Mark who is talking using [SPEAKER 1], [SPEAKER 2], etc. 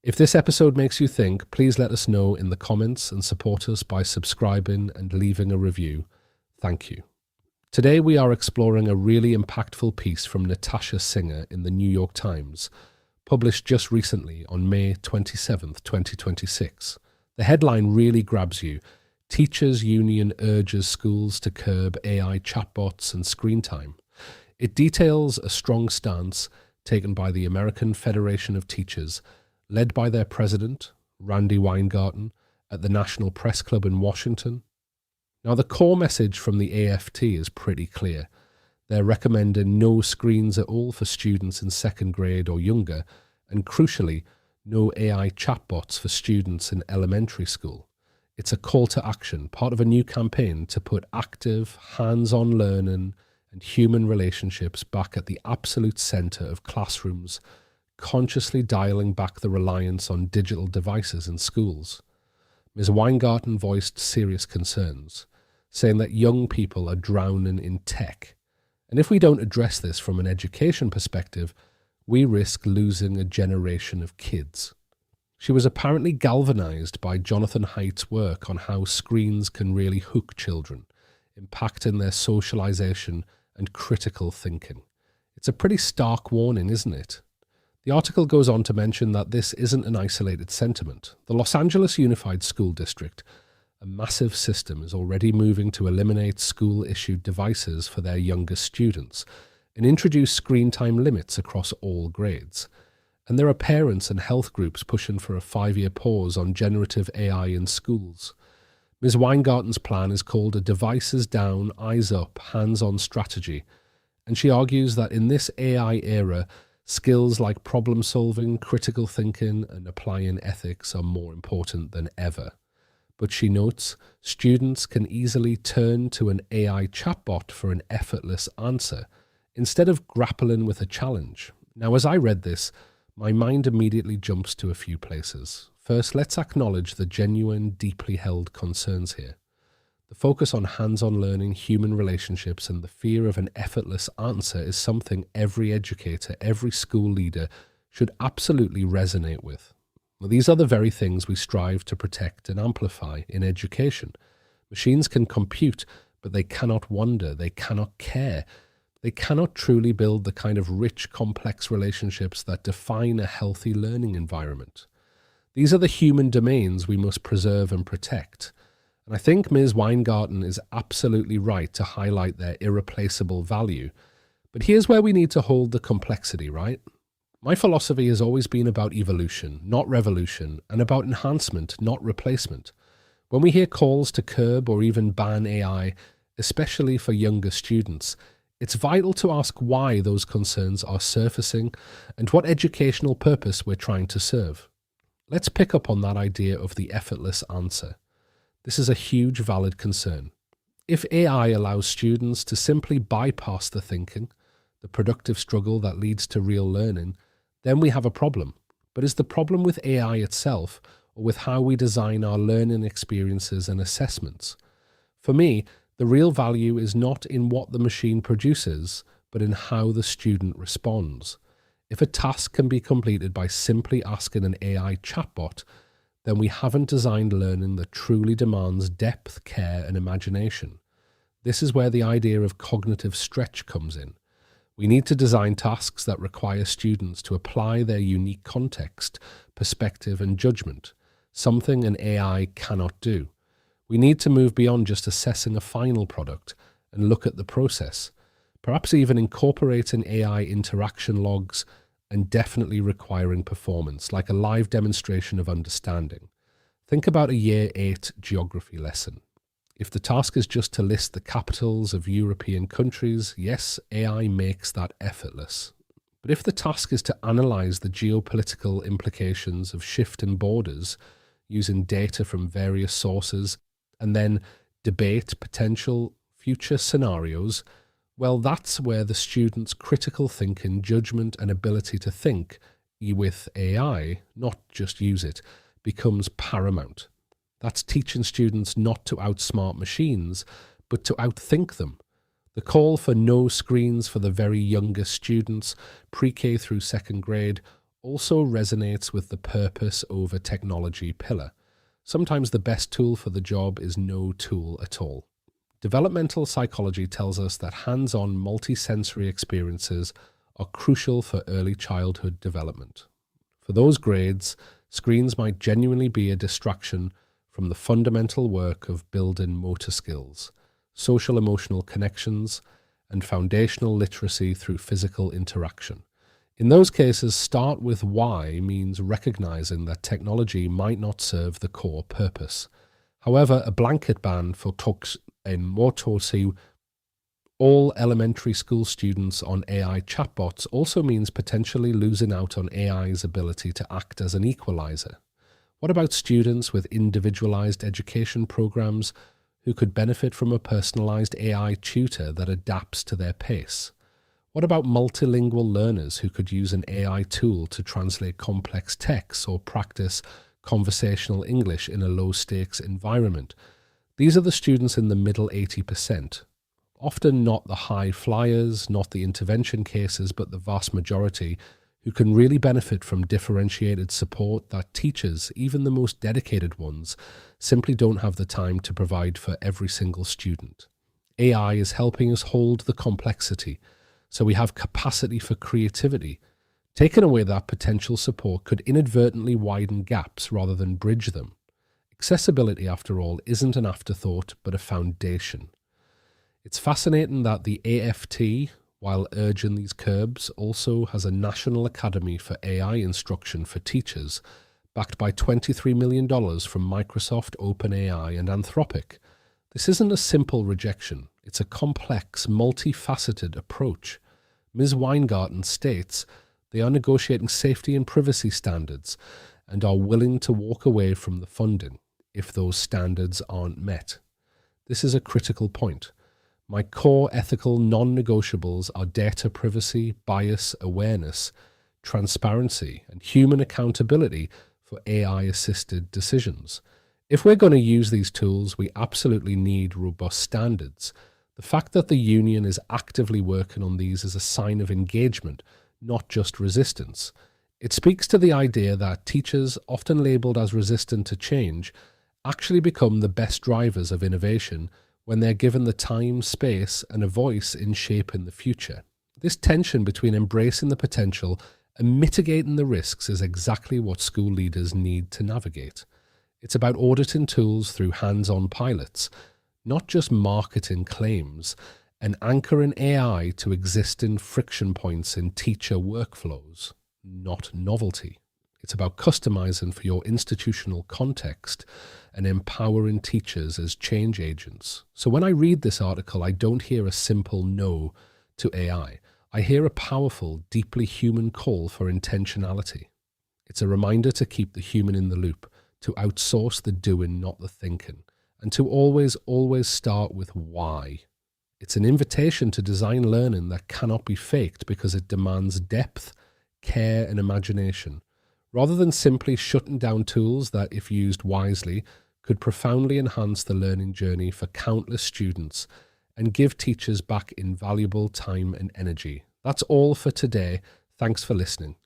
[SPEAKER 1] If this episode makes you think, please let us know in the comments and support us by subscribing and leaving a review. Thank you. Today we are exploring a really impactful piece from Natasha Singer in the New York Times, published just recently on May 27th, 2026. The headline really grabs you. Teachers Union urges schools to curb AI chatbots and screen time. It details a strong stance taken by the American Federation of Teachers, led by their president, Randy Weingarten, at the National Press Club in Washington. Now, the core message from the AFT is pretty clear. They're recommending no screens at all for students in second grade or younger, and crucially, no AI chatbots for students in elementary school. It's a call to action, part of a new campaign to put active, hands-on learning and human relationships back at the absolute centre of classrooms, consciously dialing back the reliance on digital devices in schools. Ms. Weingarten voiced serious concerns, saying that young people are drowning in tech. And if we don't address this from an education perspective, we risk losing a generation of kids. She was apparently galvanized by Jonathan Haidt's work on how screens can really hook children, impacting their socialization and critical thinking. It's a pretty stark warning, isn't it? The article goes on to mention that this isn't an isolated sentiment. The Los Angeles Unified School District, a massive system, is already moving to eliminate school-issued devices for their youngest students and introduce screen time limits across all grades. And there are parents and health groups pushing for a 5-year pause on generative AI in schools. Ms. Weingarten's plan is called a devices down, eyes up, hands-on strategy, and she argues that in this AI era, skills like problem solving, critical thinking, and applying ethics are more important than ever. But she notes, students can easily turn to an AI chatbot for an effortless answer, instead of grappling with a challenge. Now, as I read this, my mind immediately jumps to a few places. First, let's acknowledge the genuine, deeply held concerns here. The focus on hands-on learning, human relationships, and the fear of an effortless answer is something every educator, every school leader should absolutely resonate with. Well, these are the very things we strive to protect and amplify in education. Machines can compute, but they cannot wonder, they cannot care. They cannot truly build the kind of rich, complex relationships that define a healthy learning environment. These are the human domains we must preserve and protect. And I think Ms. Weingarten is absolutely right to highlight their irreplaceable value. But here's where we need to hold the complexity, right? My philosophy has always been about evolution, not revolution, and about enhancement, not replacement. When we hear calls to curb or even ban AI, especially for younger students, it's vital to ask why those concerns are surfacing and what educational purpose we're trying to serve. Let's pick up on that idea of the effortless answer. This is a huge valid concern. If AI allows students to simply bypass the thinking, the productive struggle that leads to real learning, then we have a problem. But is the problem with AI itself, or with how we design our learning experiences and assessments? For me, the real value is not in what the machine produces, but in how the student responds. If a task can be completed by simply asking an AI chatbot, then we haven't designed learning that truly demands depth, care, and imagination. This is where the idea of cognitive stretch comes in. We need to design tasks that require students to apply their unique context, perspective, and judgment, something an AI cannot do. We need to move beyond just assessing a final product and look at the process, perhaps even incorporating AI interaction logs and definitely requiring performance, like a live demonstration of understanding. Think about a Year 8 geography lesson. If the task is just to list the capitals of European countries, yes, AI makes that effortless. But if the task is to analyse the geopolitical implications of shifting borders using data from various sources, and then debate potential future scenarios, well, that's where the student's critical thinking, judgment, and ability to think with AI, not just use it, becomes paramount. That's teaching students not to outsmart machines, but to outthink them. The call for no screens for the very youngest students, pre-K through second grade, also resonates with the purpose over technology pillar. Sometimes the best tool for the job is no tool at all. Developmental psychology tells us that hands-on multisensory experiences are crucial for early childhood development. For those grades, screens might genuinely be a distraction from the fundamental work of building motor skills, social emotional connections, and foundational literacy through physical interaction. In those cases, start with why means recognizing that technology might not serve the core purpose. However, a blanket ban for all elementary school students on AI chatbots also means potentially losing out on AI's ability to act as an equalizer. What about students with individualized education programs who could benefit from a personalized AI tutor that adapts to their pace? What about multilingual learners who could use an AI tool to translate complex texts or practice conversational English in a low-stakes environment? These are the students in the middle 80%. Often not the high flyers, not the intervention cases, but the vast majority who can really benefit from differentiated support that teachers, even the most dedicated ones, simply don't have the time to provide for every single student. AI is helping us hold the complexity, so we have capacity for creativity. Taking away that potential support could inadvertently widen gaps rather than bridge them. Accessibility, after all, isn't an afterthought, but a foundation. It's fascinating that the AFT, while urging these curbs, also has a National Academy for AI Instruction for Teachers, backed by $23 million from Microsoft, OpenAI, and Anthropic. This isn't a simple rejection. It's a complex, multifaceted approach. Ms. Weingarten states they are negotiating safety and privacy standards and are willing to walk away from the funding if those standards aren't met. This is a critical point. My core ethical non-negotiables are data privacy, bias awareness, transparency, and human accountability for AI-assisted decisions. If we're going to use these tools, we absolutely need robust standards. The fact that the union is actively working on these is a sign of engagement, not just resistance. It speaks to the idea that teachers, often labelled as resistant to change, actually become the best drivers of innovation when they're given the time, space, and a voice in shaping the future. This tension between embracing the potential and mitigating the risks is exactly what school leaders need to navigate. It's about auditing tools through hands-on pilots, not just marketing claims, and anchoring AI to existing friction points in teacher workflows, not novelty. It's about customizing for your institutional context and empowering teachers as change agents. So when I read this article, I don't hear a simple no to AI. I hear a powerful, deeply human call for intentionality. It's a reminder to keep the human in the loop, to outsource the doing, not the thinking, and to always start with why. It's an invitation to design learning that cannot be faked because it demands depth, care, and imagination, rather than simply shutting down tools that, if used wisely, could profoundly enhance the learning journey for countless students and give teachers back invaluable time and energy. That's all for today. Thanks for listening.